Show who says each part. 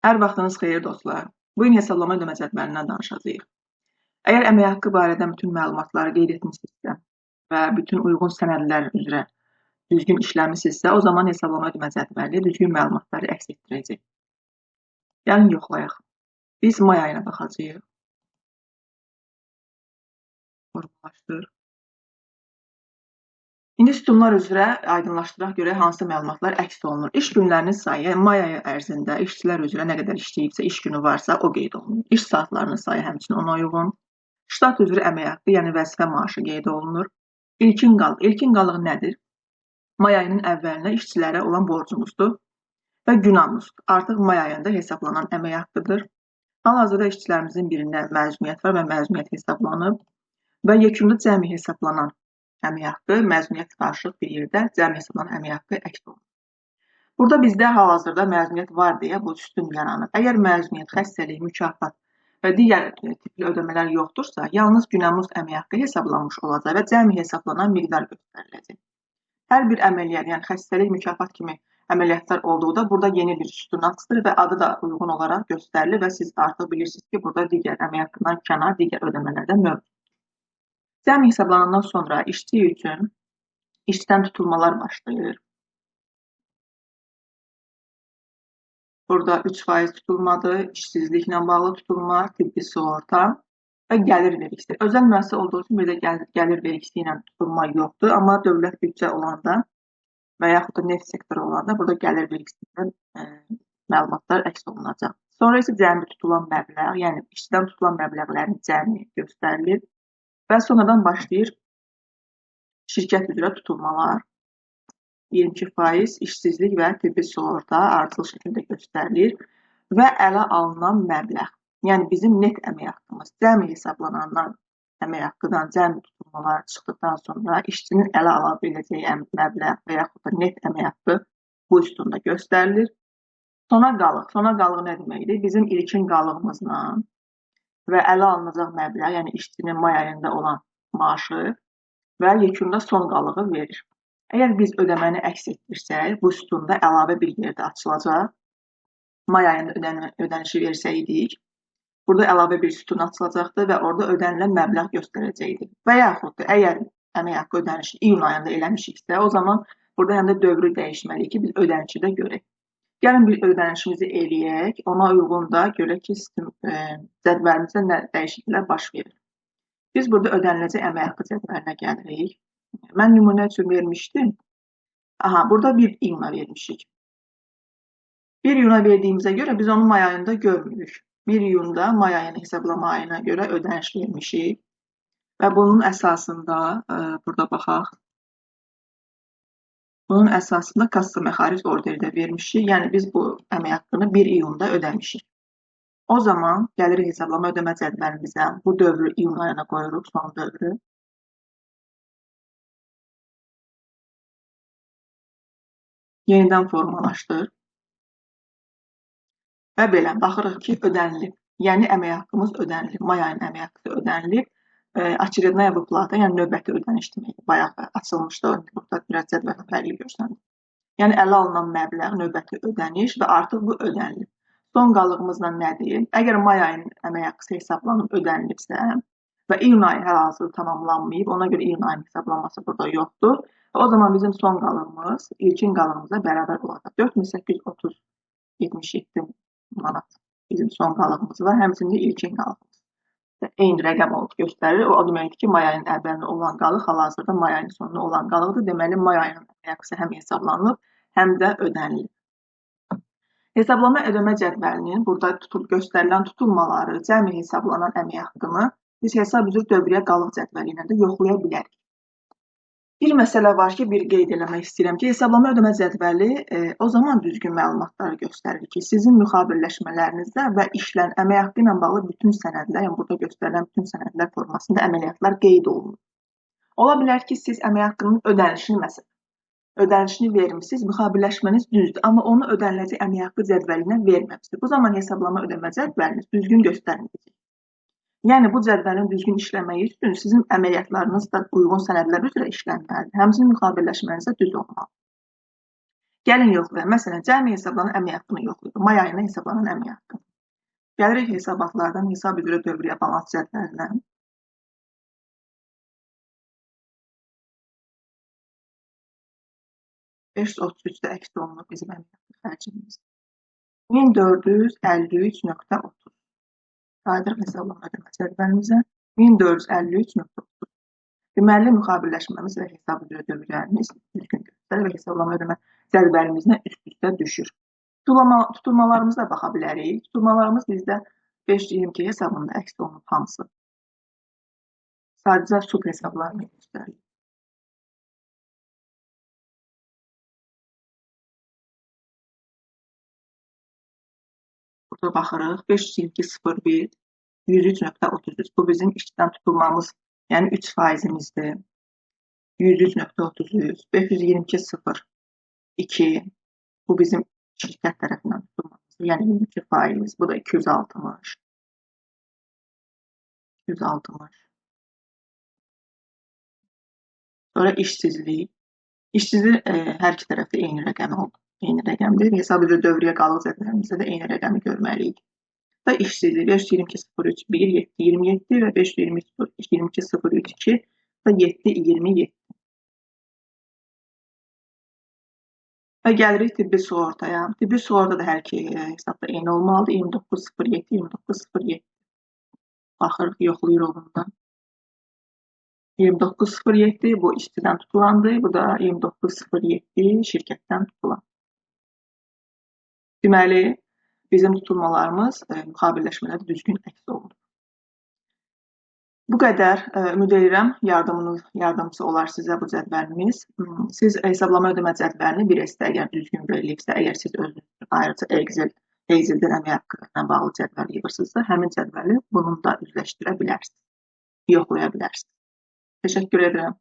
Speaker 1: Hər vaxtınız xeyir dostlar. Bu gün hesablama ödəmə cədvəlindən danışacağıq. Əgər əmək haqqı barədə bütün məlumatları qeyd etmisinizsə və bütün uyğun sənədlər üzrə düzgün işləmisinizsə, o zaman hesablama ödəmə cədvəli düzgün məlumatları əks etdirəcək. Gəlin yoxlayaq. Biz may ayına baxacağıq. Formalaşdır. İndi sütunlar üzrə aydınlaşdıraq görək hansı məlumatlar əks olunur. İş günlərinin sayı may ayı ərzində işçilər üzrə nə qədər işləyibsə, iş günü varsa o qeyd olunur. İş saatlarının sayı həmçinin ona uyğun. Ştat üzrə əmək haqqı, yəni vəzifə maaşı qeyd olunur. İlkin qallıq. İlkin qallıq nədir? May ayının əvvəlinə işçilərə olan borcumuzdur və günamuz artıq may ayında hesablanan əmək haqqıdır. Hal-hazırda işçilərimizin birində məzuniyyət var və məzuniyyət hesablanıb və yekunda cəmi hesablanan əmək haqqı, məzuniyyət qarşılıq bir yerdə cəmi hesablanan əmək haqqı əks olunur. Burada bizdə hal-hazırda məzuniyyət var deyə bu sütun yaranır. Əgər məzuniyyət, xəstəlik, mükafat və digər tipli ödəmələr yoxdursa, yalnız günəmuz əmək haqqı hesablanmış olacaq və cəmi hesablanan miqdar göstəriləcək. Hər bir əməliyyat, yəni xəstəlik, mükafat kimi əməliyyatlar olduqda burada yeni bir sütun açılır və adı da uyğun olaraq göstərilir və siz artıq bilirsiniz ki, burada digər əmək haqqından kənar digər ödəmələrdə mövcuddur. Cəmi hesablanandan sonra işçi üçün işçidən tutulmalar başlayır. Burada 3% tutulmadır, işsizliklə bağlı tutulma, tibbi sığorta və gəlir vergisi. Özəl müəssisə olduğu üçün bir də gəlir vergisi ilə tutulma yoxdur, amma dövlət büdcə olanda və yaxud da neft sektoru olanda burada gəlir vergisindən məlumatlar əks olunacaq. Sonra isə cəmi tutulan məbləğ, yəni işçidən tutulan məbləğlərin cəmi göstərilir və sonradan başlayır şirkət üzrə tutulmalar. 22% işsizlik və tibbi sığorta ardıcıl şəkildə göstərilir və ələ alınan məbləğ, yəni bizim net əmək haqqımız, cəmi hesablanandan əmək haqqıdan cəmi tutulmalar çıxdıqdan sonra işçinin ələ ala biləcəyi məbləğ və yaxud da net əmək haqqı bu üstunda göstərilir. Sona qalıq. Sona qalıq nə deməkdir? Bizim ilkin qallığımızla və ələ alınacaq məbləğ, yəni işçinin may ayında olan maaşı və yekunda son qalığı verir. Əgər biz ödəməni əks etdirsək, bu sütunda əlavə bir yerdə açılacaq. May ayında ödənişi versəydik, burada əlavə bir sütun açılacaqdır və orada ödənilən məbləğ göstərəcəkdir. Və yaxud da əgər əmək haqqı ödənişi iyun ayında eləmişiksə, o zaman burada həm də dövrü dəyişməliyik ki, biz ödənişi də görək. Gəlin bir ödənişimizi eləyək, ona uyğun da görək ki, cədvəlimizdə nə dəyişikliklər baş verir. Biz burada ödəniləcək əmək haqqı cədvəlinə gəlirik. Mən nümunə üçün vermişdim. Aha, burada 1 iyuna vermişik. 1 iyuna verdiyimizə görə biz onu may ayında görmürük. 1 iyunda may ayını hesablama ayına görə ödəniş vermişik. Və bunun əsasında, burada baxaq. Bunun əsasında kassa məxaric orderi də vermişik. Yəni biz bu əmək haqqını 1 iyunda ödəmişik. O zaman gəlir hesablama ödəmə cədvəlimizə bu dövrü iyun ayına qoyuruq, son dövrü. Yenidən formalaşdır. Və belə baxırıq ki, ödənilib. Yəni əmək haqqımız ödənilib. May ayının əmək haqqı ödənilib. Очередная выплата, yəni növbəti ödəniş deməkdir. Bayaq açılmışdı, burada biraz cədvəldə fərqli görsənir. Yəni ələ alınan məbləğ, növbəti ödəniş və artıq bu ödənilib. Son qallığımızla nədir? Əgər may ayının əmək haqqısı hesablanıb ödənilibsə və iyun ayı hal-hazırda tamamlanmayıb, ona görə iyun ayının hesablanması burada yoxdur. O zaman bizim son qallığımız ilkin qallığımıza bərabər olacaq. 4830,77 manat bizim son qallığımız var. Həmçində ilkin qallığımız. Eyni rəqəm olub göstərir. O deməkdir ki, may ayının əvvəlində olan qalıq hal-hazırda may ayının sonunda olan qalıqdır. Deməli, may ayının əmək haqqısı həm hesablanıb, həm də ödənilib. Hesablama ödəmə cədvəlinin burada göstərilən tutulmaları, cəmi hesablanan əmək haqqını biz hesab üzrə dövriyyə qalıq cədvəli ilə də yoxlaya bilərik. Bir məsələ var ki, bir qeyd eləmək istəyirəm ki, hesablama ödəmə cədvəli o zaman düzgün məlumatları göstərir ki, sizin müxabirləşmələrinizdə və işlən əmək haqqı ilə bağlı bütün sənədlər, yəni burada göstərilən bütün sənədlər formasında əməliyyatlar qeyd olunur. Ola bilər ki, siz əmək haqqının ödənişini vermişsiniz, müxabirləşməniz düzdür, amma onu ödəniləcək əmək haqqı cədvəlinə verməmişsiniz. Bu zaman hesablama ödəmə cədvəliniz düzgün göstərməyəcək. Yəni, bu cədvəlin düzgün işləməyi üçün sizin əməliyyatlarınız da uyğun sənədlər üzrə işlənməlidir. Həmçinin müxabirləşməniz də düz olmalı. Gəlin yoxlayaq. Məsələn, cəmi hesablanan əmək haqqını yoxlayırıq. May ayına hesablanan əmək haqqı. Gəlirik hesabatlardan hesab üzrə dövriyyə balans cədvəlinə. 533-də əks olunur bizim əmək haqqı xərcimiz. 1453.30. Qayıdırıq hesablama ödəmə cədvəlimizə. 1453.30. Deməli, müqabilləşməmiz və hesab üzrə dövriyəmiz düzgün göstərir və hesablama ödəmə cədvəlimizlə üst-üstə düşür. Tutulmalarımıza baxa bilərik. Tutulmalarımız bizdə 522 hesabında əks olunub hamısı. Sadəcə sub hesablarını göstərir. Burada baxırıq. 522.01 103.33. Bu bizim işçidən tutulmamız, yəni 3%-imizdir. 103.33. 522.02. Bu bizim şirkət tərəfindən tutulmamızdır. Yəni 22%. Bu da 260. 260. Sonra işsizlik. İşsizlik hər iki tərəfdə eyni rəqəm oldu. Eyni rəqəmdir. Hesab üzrə dövriyyə qalıq cədvəlimizdə də eyni rəqəmi görməliyik. Və işsizlik 522.03 1, 7, 27 və 522.03 və 7.27. Və gəlirik tibbi sığortaya. Tibbi sığorta da hər iki hesabda eyni olmalıdır. 29.07, 29.07. Baxırıq, yoxlayırıq bundan. 29.07 bu işçidən tutulandı. Bu da 29.07 şirkətdən tutulan. Deməli, bizim tutulmalarımız müqabilləşmələrdə düzgün əks olunur. Bu qədər. Ümid edirəm yardımcısı olar sizə bu cədvəlimiz. Siz hesablama ödəmə cədvəlini bir S-də əgər düzgün verilibsə, əgər siz özünüz ayrıca Excel-dən əmək haqqı ilə bağlı cədvəl yığırsınızsa, həmin cədvəli bununla üzləşdirə bilərsiniz, yoxlaya bilərsiniz. Təşəkkür edirəm.